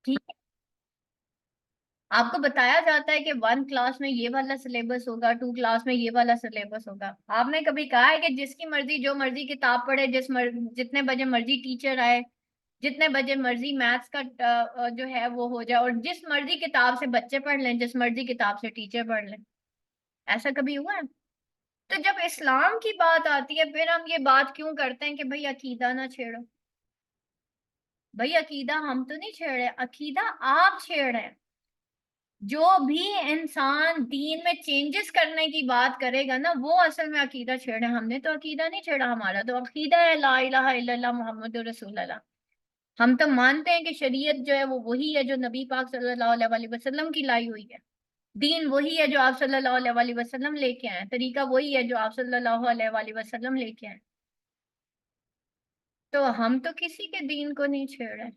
ठीक है। आपको बताया जाता है कि वन क्लास में ये वाला सिलेबस होगा, टू क्लास में ये वाला सिलेबस होगा। आपने कभी कहा है कि जिसकी मर्जी जो मर्जी किताब पढ़े, जितने बजे मर्जी टीचर आए, जितने बजे मर्जी मैथ्स का जो है वो हो जाए, और जिस मर्जी किताब से बच्चे पढ़ लें, जिस मर्जी किताब से टीचर पढ़ लें? ऐसा कभी हुआ है? तो जब इस्लाम की बात आती है, फिर हम ये बात क्यों करते हैं कि भाई अकीदा ना छेड़ो? भाई अकीदा हम तो नहीं छेड़ रहे, अकीदा आप छेड़ रहे हैं। जो भी इंसान दीन में चेंजेस करने की बात करेगा ना, वो असल में अकीदा छेड़े। हमने तो अकीदा नहीं छेड़ा, हमारा तो अकीदा है ला इलाहा इल्लल्लाह मुहम्मद रसूलुल्लाह। हम तो मानते हैं कि शरीयत जो है वो वही है जो नबी पाक सल्लल्लाहु अलैहि वसल्लम की लाई हुई है। दीन वही है जो आप सल्लल्लाहु अलैहि वसल्लम लेके आए, तरीका वही है जो आप सल्लल्लाहु अलैहि वसल्लम लेके आए। तो हम तो किसी के दीन को नहीं छेड़ रहे।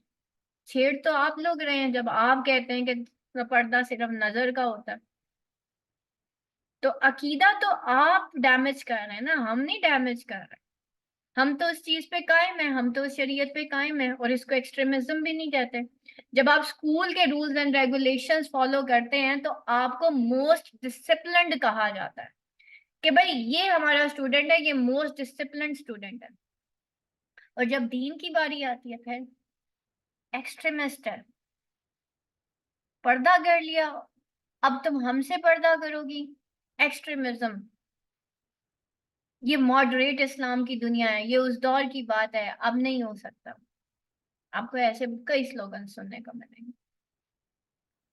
छेड़ तो आप लोग रहे हैं जब आप कहते हैं कि पर्दा सिर्फ नजर का होता है। तो अकीदा तो आप डैमेज कर रहे हैं ना, हम नहीं डैमेज कर रहे। हम तो उस चीज पे कायम है, हम तो उस शरीयत पे कायम है, और इसको एक्सट्रीमिज्म भी नहीं कहते। जब आप स्कूल के रूल्स एंड रेगुलेशंस फॉलो करते हैं तो आपको मोस्ट डिसिप्लिन्ड कहा जाता है कि भाई ये हमारा स्टूडेंट है, ये मोस्ट डिसिप्लिन्ड स्टूडेंट है। और जब दीन की बारी आती है, फिर एक्सट्रीमिस्ट है, पर्दा कर लिया, अब तुम हमसे पर्दा करोगी। एक्सट्रीमिज्म। ये मॉडरेट इस्लाम की दुनिया है, ये उस दौर की बात है, अब नहीं हो सकता। आपको ऐसे कई स्लोगन सुनने को मिलेंगे।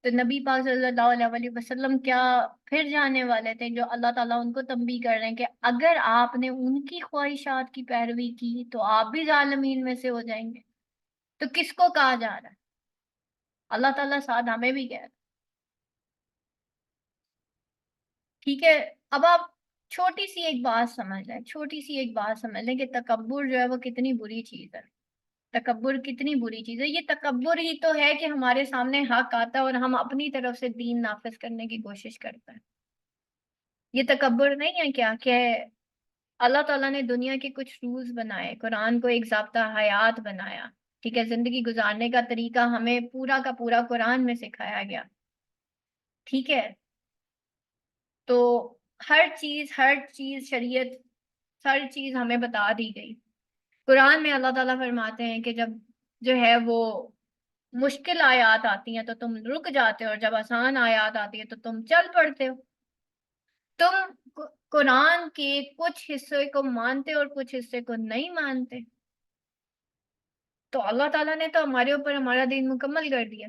तो नबी पाक सल्लल्लाहु अलैहि वसल्लम क्या फिर जाने वाले थे जो अल्लाह ताला उनको तंबी कर रहे हैं कि अगर आपने उनकी ख्वाहिशात की पैरवी की तो आप भी जालिमीन में से हो जाएंगे? तो किसको कहा जा रहा है? अल्लाह ताला साथ हमें भी कह रहा है। ठीक है। अब आप छोटी सी एक बात समझ लें, छोटी सी एक बात समझ लें कि तकब्बुर जो है वो कितनी बुरी चीज है। तकब्बुर कितनी बुरी चीज है। ये तकब्बुर ही तो है कि हमारे सामने हक आता है और हम अपनी तरफ से दीन नाफिज करने की कोशिश करते हैं। ये तकब्बुर नहीं है क्या कि अल्लाह ताला ने दुनिया के कुछ रूल्स बनाए, कुरान को एक ज़ाब्ता हयात बनाया। ठीक है, जिंदगी गुजारने का तरीका हमें पूरा का पूरा कुरान में सिखाया गया। ठीक है। तो हर चीज शरीयत, हर चीज हमें बता दी गई। कुरान में अल्लाह ताला फरमाते हैं कि जब जो है वो मुश्किल आयत आती हैं तो तुम रुक जाते हो, और जब आसान आयत आती है तो तुम चल पड़ते हो। तुम कुरान के कुछ हिस्से को मानते और कुछ हिस्से को नहीं मानते। तो अल्लाह ताला ने तो हमारे ऊपर हमारा दीन मुकम्मल कर दिया।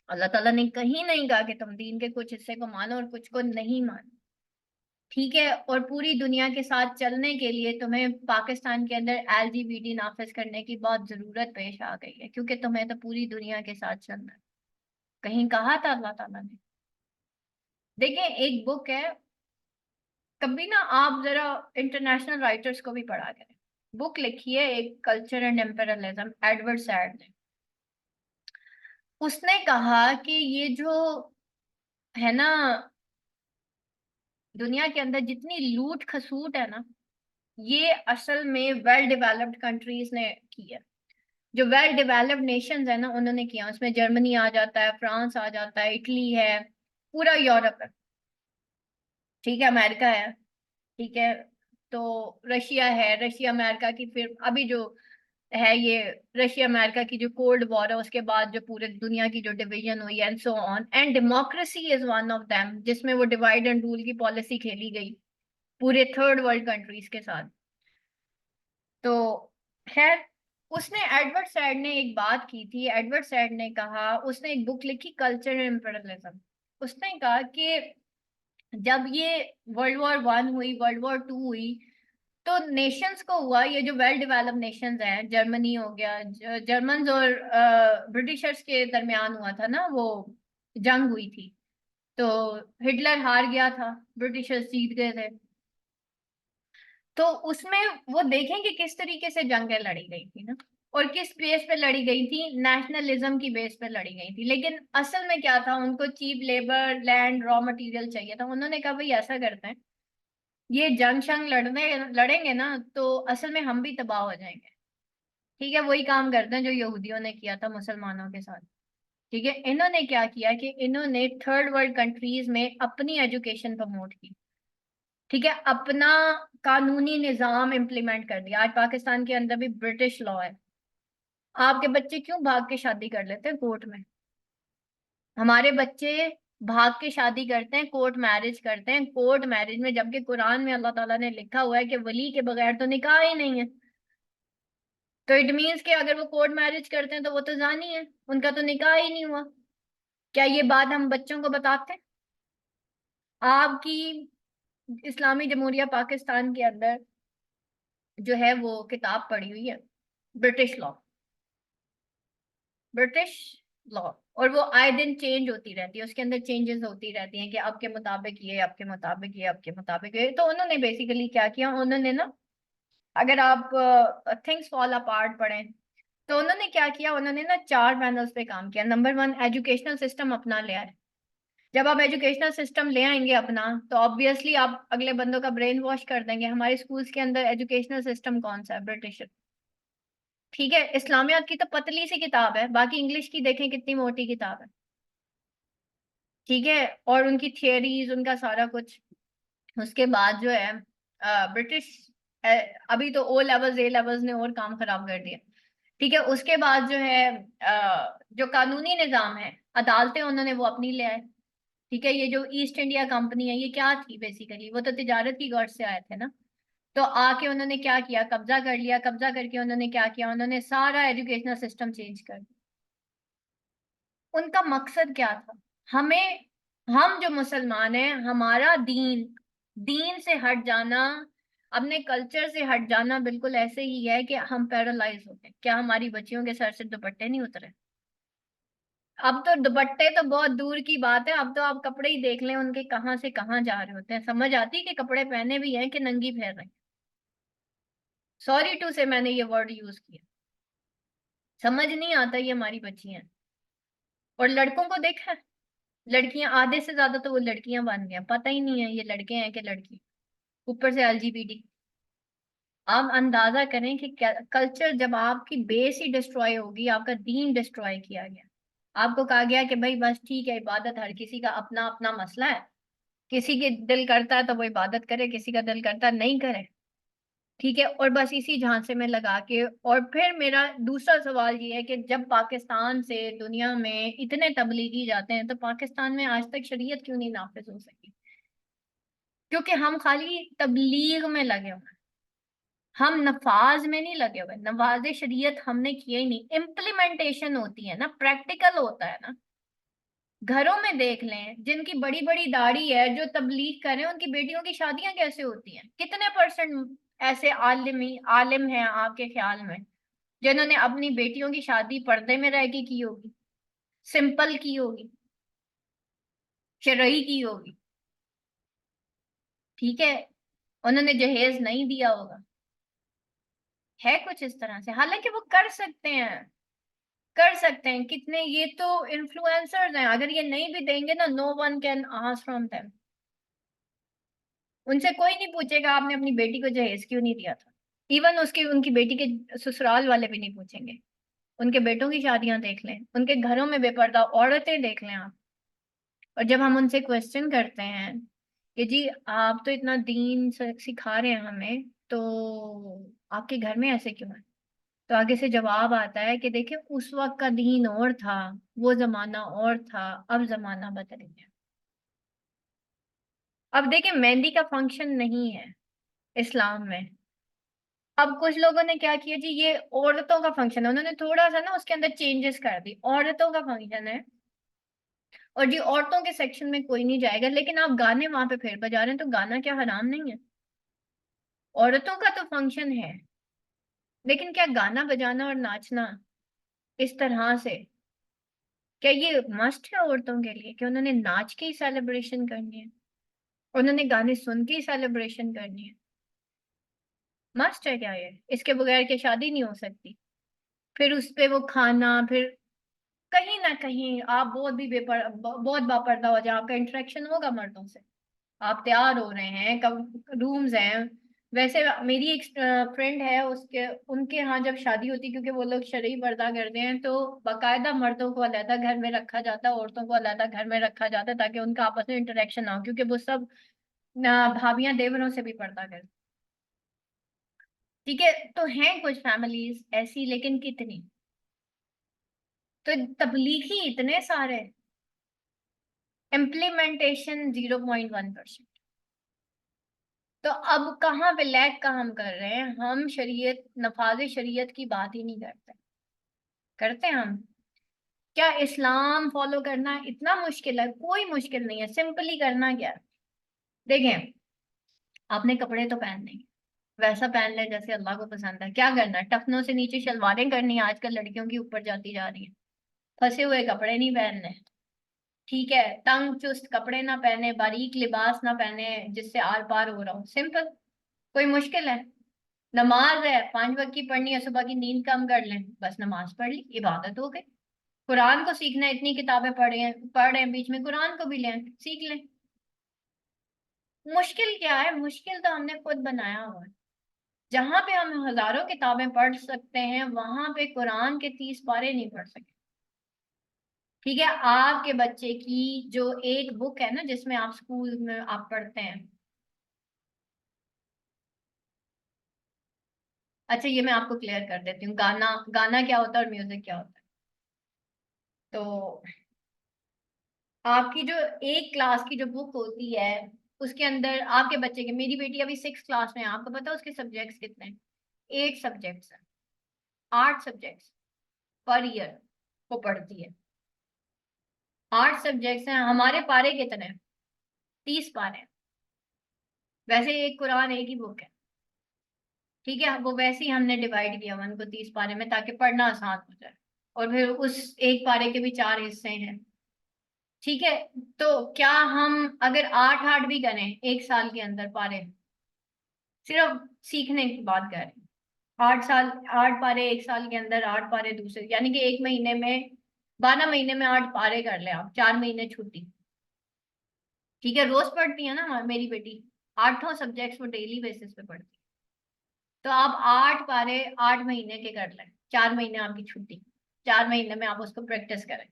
अल्लाह ताला ने कहीं नहीं कहा कि तुम दीन के कुछ हिस्से को मानो और कुछ को नहीं मानो। ठीक है। और पूरी दुनिया के साथ चलने के लिए तुम्हें पाकिस्तान के अंदर एलजीबीटी नाफिज करने की बहुत जरूरत पेश आ गई है, क्योंकि तुम्हें तो पूरी दुनिया के साथ चलना है। कहीं कहा था अल्लाह ताला ने? देखें, एक बुक है, कभी ना आप जरा इंटरनेशनल राइटर्स को भी पढ़ा करें। बुक लिखी है एक, culture and imperialism, Edward Said ने। उसने कहा कि ये जो है ना, दुनिया के अंदर जितनी लूट खसूट है ना, ये असल में वेल डेवलप्ड कंट्रीज ने की है। जो वेल डेवलप्ड नेशंस है ना, उन्होंने किया। उसमें जर्मनी आ जाता है, फ्रांस आ जाता है, इटली है, पूरा यूरोप है। ठीक है, अमेरिका है। ठीक है। तो रशिया है, रशिया अमेरिका की, फिर अभी जो है ये रशिया अमेरिका की जो कोल्ड वॉर है उसके बाद जो पूरे दुनिया की जो डिवीजन हुई, and so on, and democracy is one of them, जिसमें वो डिवाइड एंड रूल की पॉलिसी खेली गई पूरे थर्ड वर्ल्ड कंट्रीज के साथ। तो खैर, उसने एडवर्ड सैड ने एक बात की थी। एडवर्ड सैड ने कहा, उसने एक बुक लिखी कल्चर इम्पेरियलिज्म। उसने कहा कि जब ये वर्ल्ड वॉर 1 हुई, वर्ल्ड वॉर 2 हुई, तो नेशंस को हुआ, ये जो वेल डेवलप्ड नेशंस हैं, जर्मनी हो गया, जर्मन्स और ब्रिटिशर्स के दरमियान हुआ था ना वो, जंग हुई थी। तो हिटलर हार गया था, ब्रिटिशर्स जीत गए थे। तो उसमें वो देखें कि किस तरीके से जंगें लड़ी गई थी ना, और किस बेस पे लड़ी गई थी, नेशनलिज्म की बेस पे लड़ी गई थी। लेकिन असल में क्या था, उनको cheap labour, land, raw material चाहिए था। उन्होंने कहा भाई ऐसा करते हैं, ये जंग शंग लड़ेंगे ना तो असल में हम भी तबाह हो जाएंगे। ठीक है, वही काम करते हैं जो यहूदियों ने किया था मुसलमानों के साथ। ठीक है, इन्होंने क्या किया कि इन्होंने थर्ड वर्ल्ड कंट्रीज में अपनी एजुकेशन प्रमोट की। ठीक है, अपना कानूनी निजाम इम्प्लीमेंट कर दिया। आज पाकिस्तान के अंदर भी ब्रिटिश लॉ है। आपके बच्चे क्यों भाग के शादी कर लेते हैं कोर्ट में? हमारे बच्चे भाग के शादी करते हैं, कोर्ट मैरिज करते हैं, कोर्ट मैरिज में, जबकि कुरान में अल्लाह ताला ने लिखा हुआ है कि वली के बगैर तो निकाह ही नहीं है। तो इट मीन्स कि अगर वो कोर्ट मैरिज करते हैं तो वो तो जानी है, उनका तो निकाह ही नहीं हुआ। क्या ये बात हम बच्चों को बताते हैं? आपकी इस्लामी जमहूरिया पाकिस्तान के अंदर जो है वो किताब पढ़ी हुई है, ब्रिटिश लॉ, ब्रिटिश लॉ। और वो आए दिन चेंज होती रहती है, उसके अंदर चेंजेस होती रहती हैं कि आपके मुताबिक ये, आपके मुताबिक ये, आपके मुताबिक ये। तो उन्होंने बेसिकली क्या किया, उन्होंने ना, अगर आप थिंग्स फॉल अपार्ट पढ़ें, तो उन्होंने क्या किया, उन्होंने ना 4 पैनल्स पे काम किया। नंबर 1, एजुकेशनल सिस्टम अपना ले आए। जब आप एजुकेशनल सिस्टम ले आएंगे अपना, तो ऑब्वियसली आप अगले बंदों का ब्रेन वॉश कर देंगे। हमारे स्कूल्स के अंदर एजुकेशनल सिस्टम कौन सा है? ब्रिटिश। ठीक है, इस्लामियात की तो पतली सी किताब है, बाकी इंग्लिश की देखें कितनी मोटी किताब है। ठीक है, और उनकी थियरीज, उनका सारा कुछ। उसके बाद जो है ब्रिटिश, अभी तो ओ लेवल्स, ए लेवल्स ने और काम खराब कर दिया। ठीक है, उसके बाद जो है जो कानूनी निजाम है, अदालतें उन्होंने वो अपनी ले आए। ठीक है, ये जो ईस्ट इंडिया कंपनी है, ये क्या थी बेसिकली? वो तो तिजारत की गर्ज से आए थे ना। तो आके उन्होंने क्या किया, कब्जा कर लिया। कब्जा करके उन्होंने क्या किया, उन्होंने सारा एजुकेशनल सिस्टम चेंज कर दिया। उनका मकसद क्या था? हमें, हम जो मुसलमान हैं, हमारा दीन, दीन से हट जाना, अपने कल्चर से हट जाना बिल्कुल ऐसे ही है कि हम पैरालाइज होते हैं। क्या हमारी बच्चियों के सर से दुपट्टे नहीं उतरे? अब तो दुपट्टे तो बहुत दूर की बात है, अब तो आप कपड़े ही देख लें उनके, कहाँ से कहाँ जा रहे होते हैं। समझ आती है कि कपड़े पहने भी हैं कि नंगी फिर रहे हैं। सॉरी टू से मैंने ये वर्ड यूज किया। समझ नहीं आता ये हमारी बच्चियां। और लड़कों को देखा है, लड़कियां आधे से ज्यादा तो वो लड़कियां बन गए, पता ही नहीं है ये लड़के हैं कि लड़की। ऊपर से एलजीबीटी। आप अंदाजा करें कि कल्चर, जब आपकी बेस ही डिस्ट्रॉय होगी, आपका दीन डिस्ट्रॉय किया गया, आपको कहा गया कि भाई बस ठीक है, इबादत हर किसी का अपना अपना मसला है, किसी के दिल करता है तो वो इबादत करे, किसी का दिल करता है नहीं करे। ठीक है, और बस इसी झांसे में लगा के। और फिर मेरा दूसरा सवाल ये है कि जब पाकिस्तान से दुनिया में इतने तबलीगी जाते हैं, तो पाकिस्तान में आज तक शरीयत क्यों नहीं नाफिज हो सकी? क्योंकि हम खाली तबलीग में लगे हुए हैं, हम नफाज में नहीं लगे हुए। नवाज शरीयत हमने किया ही नहीं। इम्प्लीमेंटेशन होती है ना, प्रैक्टिकल होता है ना। घरों में देख लें, जिनकी बड़ी बड़ी दाढ़ी है, जो तबलीग कर रहे हैं, उनकी बेटियों की शादियां कैसे होती हैं? कितने परसेंट ऐसे आलिम हैं आपके ख्याल में, जिन्होंने अपनी बेटियों की शादी पर्दे में रह के की होगी, सिंपल की होगी, शरई की होगी? ठीक है, उन्होंने जहेज नहीं दिया होगा। है कुछ इस तरह से, हालांकि वो कर सकते हैं, कर सकते हैं। कितने ये तो इन्फ्लुएंसर्स हैं, अगर ये नहीं भी देंगे ना, no one can ask from them. उनसे कोई नहीं पूछेगा आपने अपनी बेटी को जहेज क्यों नहीं दिया था। इवन उसकी, उनकी बेटी के ससुराल वाले भी नहीं पूछेंगे। उनके बेटों की शादियां देख लें, उनके घरों में बेपर्दा औरतें देख लें आप। और जब हम उनसे क्वेश्चन करते हैं कि जी आप तो इतना दीन सिखा रहे हैं हमें, तो आपके घर में ऐसे क्यों है? तो आगे से जवाब आता है कि देखिए, उस वक्त का दीन और था, वो जमाना और था, अब जमाना बदल गया। अब देखिए, मेहंदी का फंक्शन नहीं है इस्लाम में। अब कुछ लोगों ने क्या किया जी, ये औरतों का फंक्शन है, उन्होंने थोड़ा सा ना उसके अंदर चेंजेस कर दी। औरतों का फंक्शन है, और जी औरतों के सेक्शन में कोई नहीं जाएगा, लेकिन आप गाने वहां पे फिर बजा रहे हैं, तो गाना क्या हराम नहीं है? औरतों का तो फंक्शन है, लेकिन क्या गाना बजाना और नाचना इस तरह से, क्या ये मस्ट है औरतों के लिए कि उन्होंने नाच के ही सेलिब्रेशन करनी है, उन्होंने गाने सुन के ही सेलिब्रेशन करनी है? मस्ट है क्या ये? इसके बगैर क्या शादी नहीं हो सकती? फिर उस पे वो खाना, फिर कहीं ना कहीं आप बहुत भी बहुत बापर्दा हो जाए, आपका इंटरेक्शन होगा मर्दों से, आप तैयार हो रहे हैं, कब रूम्स हैं, वैसे मेरी एक फ्रेंड है, उसके उनके यहाँ जब शादी होती, क्योंकि वो लोग शरई पर्दा करते हैं, तो बाकायदा मर्दों को अलग घर में रखा जाता है, औरतों को अलग घर में रखा जाता है, ताकि उनका आपस में इंटरेक्शन ना हो, क्योंकि वो सब भाभियां देवरों से भी पर्दा करती। ठीक है, तो हैं कुछ फैमिलीज ऐसी, लेकिन कितनी? तो तबलीगी इतने सारे, इम्प्लीमेंटेशन 0.1%। तो अब कहाँ पे लैग का हम कर रहे हैं? हम शरीयत, नफाज शरीयत की बात ही नहीं करते। करते हैं हम? क्या इस्लाम फॉलो करना इतना मुश्किल है? कोई मुश्किल नहीं है, सिंपली करना क्या है। देखें, आपने कपड़े तो पहनने हैं, वैसा पहन ले जैसे अल्लाह को पसंद है। क्या करना है? टखनों से नीचे शलवारें करनी है, आजकल लड़कियों की ऊपर जाती जा रही है। फंसे हुए कपड़े नहीं पहनने। ठीक है, तंग चुस्त कपड़े ना पहने, बारीक लिबास ना पहने जिससे आर पार हो रहा हो। सिंपल। कोई मुश्किल है? नमाज है, 5 वक्त की पढ़नी है, सुबह की नींद कम कर लें, बस नमाज पढ़ ली, इबादत हो गई। कुरान को सीखना है, इतनी किताबें पढ़ रहे हैं, बीच में कुरान को भी लें, सीख लें। मुश्किल क्या है? मुश्किल तो हमने खुद बनाया हुआ है। जहां पे हम हजारों किताबें पढ़ सकते हैं, वहां पे कुरान के 30 पारे नहीं पढ़ सकते। ठीक है, आपके बच्चे की जो एक बुक है ना, जिसमें आप स्कूल में आप पढ़ते हैं। अच्छा, ये मैं आपको क्लियर कर देती हूँ, गाना गाना क्या होता है और म्यूजिक क्या होता है। तो आपकी जो एक क्लास की जो बुक होती है, उसके अंदर आपके बच्चे के, मेरी बेटी अभी 6 क्लास में है, आपको पता है उसके सब्जेक्ट्स कितने हैं? 8 सब्जेक्ट्स हैं। 8 सब्जेक्ट्स पर ईयर वो पढ़ती है। 8 सब्जेक्ट्स हैं, हमारे पारे कितने हैं? 30 पारे हैं। वैसे एक कुरान एक ही बुक है। ठीक है, वो वैसे ही हमने डिवाइड किया वन को 30 पारे में, ताकि पढ़ना आसान हो जाए। और फिर उस एक पारे के भी 4 हिस्से हैं। ठीक है, तो क्या हम अगर 8 8 भी करें एक साल के अंदर पारे, सिर्फ सीखने की बात कर रहे हैं। 8 साल, 8 पारे एक साल के अंदर, 8 पारे दूसरे, यानी कि एक महीने में, 12 महीने में 8 पारे कर ले आप, 4 महीने छुट्टी। ठीक है, रोज पढ़ती है ना मेरी बेटी, 8 सब्जेक्ट्स वो डेली बेसिस पे पढ़ती है। तो आप 8 पारे 8 महीने के कर लें, 4 महीने आपकी छुट्टी, 4 महीने में आप उसको प्रैक्टिस करें।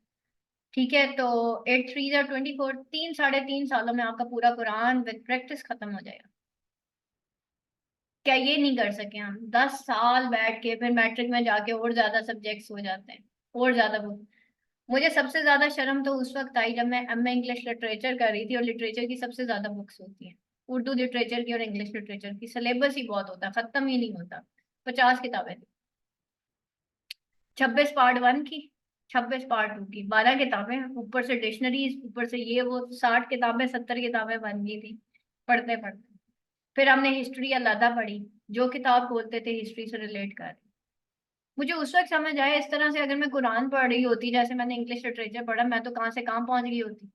ठीक है, तो 8 3 जा 24, 3 साढ़े 3 सालों में आपका पूरा कुरान विद प्रैक्टिस खत्म हो जाएगा। क्या ये नहीं कर सके हम? 10 साल बैठ के फिर मैट्रिक में जाके और ज्यादा सब्जेक्ट्स हो जाते हैं, और ज्यादा बुक। मुझे सबसे ज्यादा शर्म तो उस वक्त आई जब मैं एमए इंग्लिश लिटरेचर कर रही थी, और लिटरेचर की सबसे ज्यादा बुक्स होती हैं, उर्दू लिटरेचर की और इंग्लिश लिटरेचर की। सिलेबस ही बहुत होता है, खत्म ही नहीं होता। 50 किताबें थी। 26 पार्ट 1 की, 26 पार्ट 2 की, 12 किताबें, ऊपर से डिक्शनरीज, ऊपर से ये वो, 60 किताबें, 70 किताबें बन गई थी पढ़ते पढ़ते। फिर हमने हिस्ट्री अलहदा पढ़ी, जो किताब बोलते थे हिस्ट्री से रिलेट कर। मुझे उस वक्त समझ आया, इस तरह से अगर मैं कुरान पढ़ रही होती जैसे मैंने इंग्लिश लिटरेचर पढ़ा, मैं तो कहाँ से कहाँ पहुंच गई होती।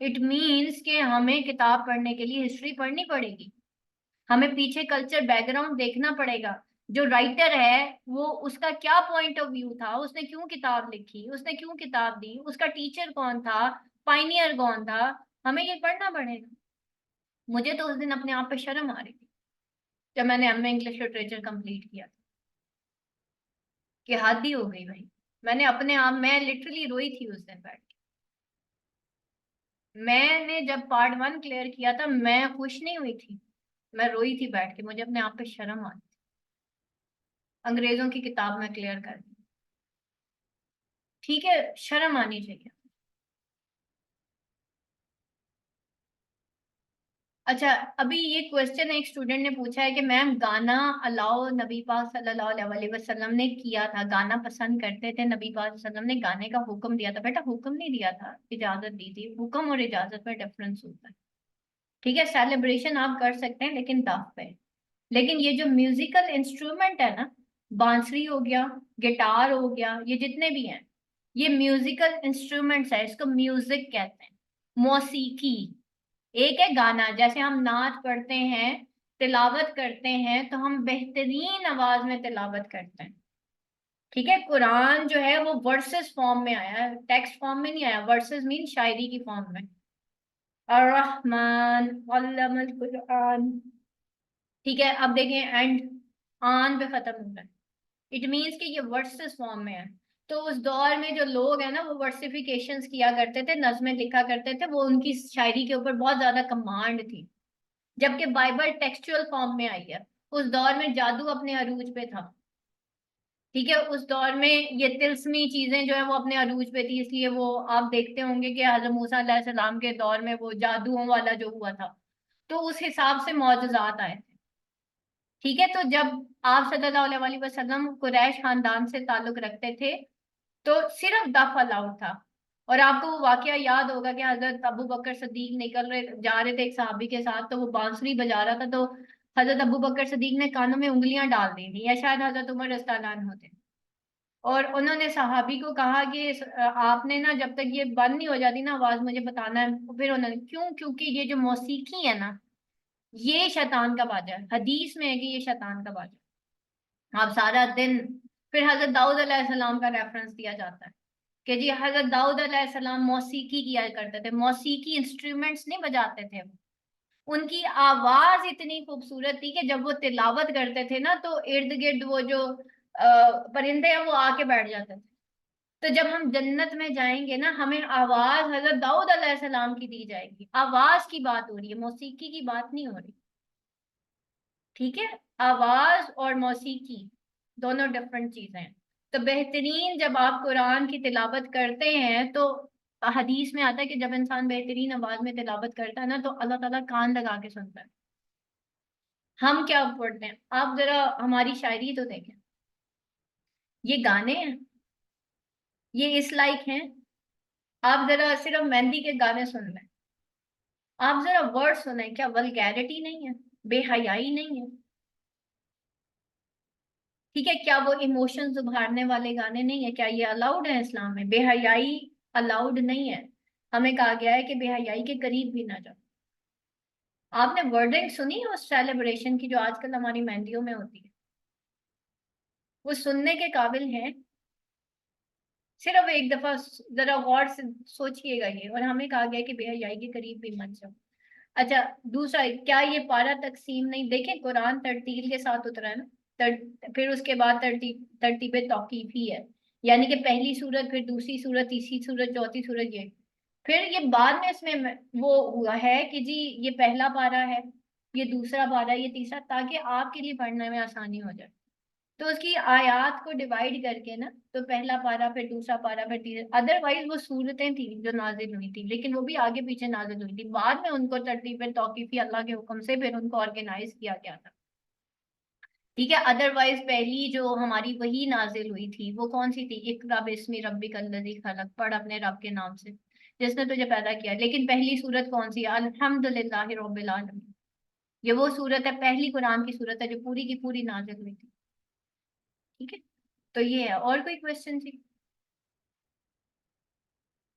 इट मीन्स कि हमें किताब पढ़ने के लिए हिस्ट्री पढ़नी पड़ेगी, हमें पीछे कल्चर बैकग्राउंड देखना पड़ेगा। जो राइटर है वो, उसका क्या पॉइंट ऑफ व्यू था, उसने क्यों किताब लिखी, उसने क्यों किताब दी, उसका टीचर कौन था, पाइनियर कौन था, हमें ये पढ़ना पड़ेगा। मुझे तो उस दिन अपने आप पे शर्म आ रही थी जब मैंने एमए इंग्लिश लिटरेचर कंप्लीट किया, कि हद ही हो गई भाई। मैंने अपने आप, मैं लिटरली रोई थी उस दिन बैठ के। मैंने जब पार्ट 1 क्लियर किया था, मैं खुश नहीं हुई थी, मैं रोई थी बैठ के, मुझे अपने आप पे शर्म आ रही थी। अंग्रेजों की किताब में क्लियर कर दी। ठीक है, शर्म आनी चाहिए। अच्छा, अभी ये क्वेश्चन एक स्टूडेंट ने पूछा है कि मैम, गाना अलाउ नबी पाक सल्लल्लाहु अलैहि वसल्लम ने किया था, गाना पसंद करते थे, नबी पाक सल्लल्लाहु अलैहि वसल्लम ने गाने का हुक्म दिया था। बेटा, हुक्म नहीं दिया था, इजाजत दी थी। हुक्म और इजाजत में डिफरेंस होता है। ठीक है, सेलिब्रेशन आप कर सकते हैं, लेकिन दाव पे। लेकिन ये जो म्यूजिकल इंस्ट्रूमेंट है ना, बांसुरी हो गया, गिटार हो गया, ये जितने भी हैं, ये म्यूजिकल इंस्ट्रूमेंट्स है, इसको म्यूजिक कहते हैं, मौसीकी। एक है गाना, जैसे हम नाच पढ़ते हैं, तिलावत करते हैं, तो हम बेहतरीन आवाज में तिलावत करते हैं। ठीक है, कुरान जो है वो वर्सेस फॉर्म में आया है, टेक्स्ट फॉर्म में नहीं आया। वर्सेस मीन शायरी की फॉर्म में। अर्रहमान अल्लमल कुरान। ठीक है, अब देखें एंड आन पे खत्म हो रहा है। इट मीन्स कि ये वर्सेस फॉर्म में है। तो उस दौर में जो लोग हैं ना वो वर्सिफिकेशंस किया करते थे, नज़में लिखा करते थे, वो उनकी शायरी के ऊपर बहुत ज्यादा कमांड थी। जबकि बाइबल टेक्सचुअल फॉर्म में आई है। उस दौर में जादू अपने अरूज पे था। ठीक है, उस दौर में ये तिलस्मी चीजें जो है वो अपने अरूज पे थी, इसलिए वो आप देखते होंगे कि हजरत मूसा अलैहिस्सलाम के दौर में वो जादुओं वाला जो हुआ था, तो उस हिसाब से मौजूजात आए थे। ठीक है, तो जब आप सल्लल्लाहु अलैहि वसल्लम कुरैश खानदान से ताल्लुक रखते थे तो सिर्फ दफ अलाउड था। और आपको वो वाकया याद होगा कि हजरत अबू बकर सदीक निकल रहे जा रहे थे एक सहाबी के साथ, तो वो बांसुरी बजा रहा था, तो हजरत अबू बकर सदीक ने कानों में उंगलियां डाल दी थी, या शायद हजरत उमर रज़ियल्लाहु होते। और उन्होंने सहाबी को कहा कि आपने ना जब तक ये बंद नहीं हो जाती ना आवाज मुझे बताना है। फिर उन्होंने क्यों, क्योंकि ये जो मौसीकी है ना ये शैतान का बाजा है, हदीस में है कि ये शैतान का बाजा है। आप सारा दिन, फिर हजरत दाऊद अलैहिस्सलाम का रेफरेंस दिया जाता है कि जी हजरत दाऊद अलैहिस्सलाम मौसीकी किया करते थे, मौसीकी इंस्ट्रूमेंट्स नहीं बजाते थे वो। उनकी आवाज इतनी खूबसूरत थी कि जब वो तिलावत करते थे ना तो इर्द गिर्द वो जो परिंदे हैं वो आके बैठ जाते थे। तो जब हम जन्नत में जाएंगे ना हमें आवाज हजरत दाऊद अलैहिस्सलाम की दी जाएगी। आवाज की बात हो रही है, मौसीकी की बात नहीं हो रही। ठीक है, आवाज और मौसीकी दोनों डिफरेंट चीजें हैं। तो बेहतरीन जब आप कुरान की तिलावत करते हैं तो हदीस में आता है कि जब इंसान बेहतरीन आवाज में तिलावत करता है ना तो अल्लाह ताला कान लगा के सुनता है। हम क्या पढ़ते हैं, आप जरा हमारी शायरी तो देखें। ये गाने हैं, ये इस लाइक हैं। आप जरा सिर्फ मेहंदी के गाने सुन लें, आप जरा वर्ड सुने, क्या वल्गैरिटी नहीं है, बेहयाई नहीं है। ठीक है, क्या वो इमोशंस उभारने वाले गाने नहीं है, क्या ये अलाउड है इस्लाम में? बेहयाई अलाउड नहीं है। हमें कहा गया है कि बेहयाई के करीब भी ना जाओ। आपने वर्डिंग सुनी है उस सेलिब्रेशन की जो आजकल हमारी मेहंदियों में होती है? वो सुनने के काबिल है। सिर्फ एक दफा जरा गौर से सोचिएगा ये, और हमें कहा गया है कि बेहयाई के करीब भी मत जाओ। अच्छा, दूसरा, क्या ये पारा तकसीम नहीं? देखें कुरान तरतील के साथ उतरा है ना। फिर उसके बाद तरतीब तौकीफी है, यानी कि पहली सूरत, फिर दूसरी सूरत, तीसरी सूरत, चौथी सूरत, ये फिर ये बाद में इसमें वो हुआ है कि जी ये पहला पारा है, ये दूसरा पारा है, ये तीसरा, ताकि आपके लिए पढ़ने में आसानी हो जाए। तो उसकी आयात को डिवाइड करके ना, तो पहला पारा, फिर दूसरा पारा, फिर तीसरा, अदरवाइज वो सूरतें थी जो नाजिल हुई थी, लेकिन वो भी आगे पीछे नाजिल हुई थी, बाद में उनको तरतीब तौकीफी अल्लाह के हुक्म से फिर उनको ऑर्गेनाइज किया गया था। ठीक है, अदरवाइज पहली जो हमारी वही नाजिल हुई थी वो कौन सी थी? इक़रा बिस्मि रब्बिकल लज़ी खलक, पढ़ अपने रब के नाम से जिसने तुझे पैदा किया। लेकिन पहली सूरत कौन सी? अल्हम्दुलिल्लाहि रब्बिल आलमीन। ये वो सूरत है, पहली कुरान की सूरत है जो पूरी की पूरी नाजिल हुई थी। ठीक है, तो ये है। और कोई क्वेश्चन थी?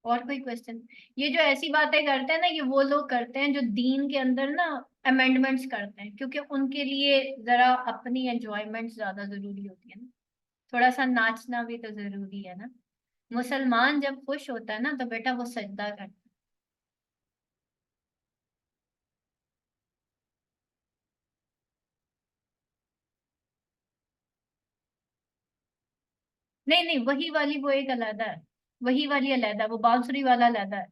और कोई क्वेश्चन? ये जो ऐसी बातें करते हैं ना, ये वो लोग करते हैं जो दीन के अंदर ना अमेंडमेंट्स करते हैं, क्योंकि उनके लिए जरा अपनी एंजॉयमेंट ज्यादा जरूरी होती है ना। थोड़ा सा नाचना भी तो जरूरी है ना। मुसलमान जब खुश होता है ना तो बेटा वो सजदा करता है। नहीं नहीं, वही वाली वो एक अलहदा है। वही वाली अलहदा, वो बांसुरी वाला अलहदा है।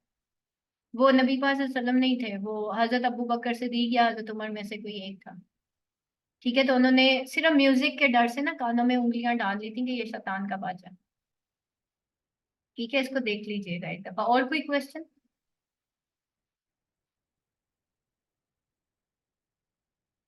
वो नबी पाक सल्लल्लाहु अलैहि वसल्लम नहीं थे, वो हजरत अबू बकर सिद्दीक या हजरत उमर में से कोई एक था। ठीक है, तो उन्होंने सिर्फ म्यूजिक के डर से ना कानों में उंगलियां डाल दी थी कि ये शैतान का बाजा है। ठीक है, इसको देख लीजिएगा एक दफा। और कोई क्वेश्चन?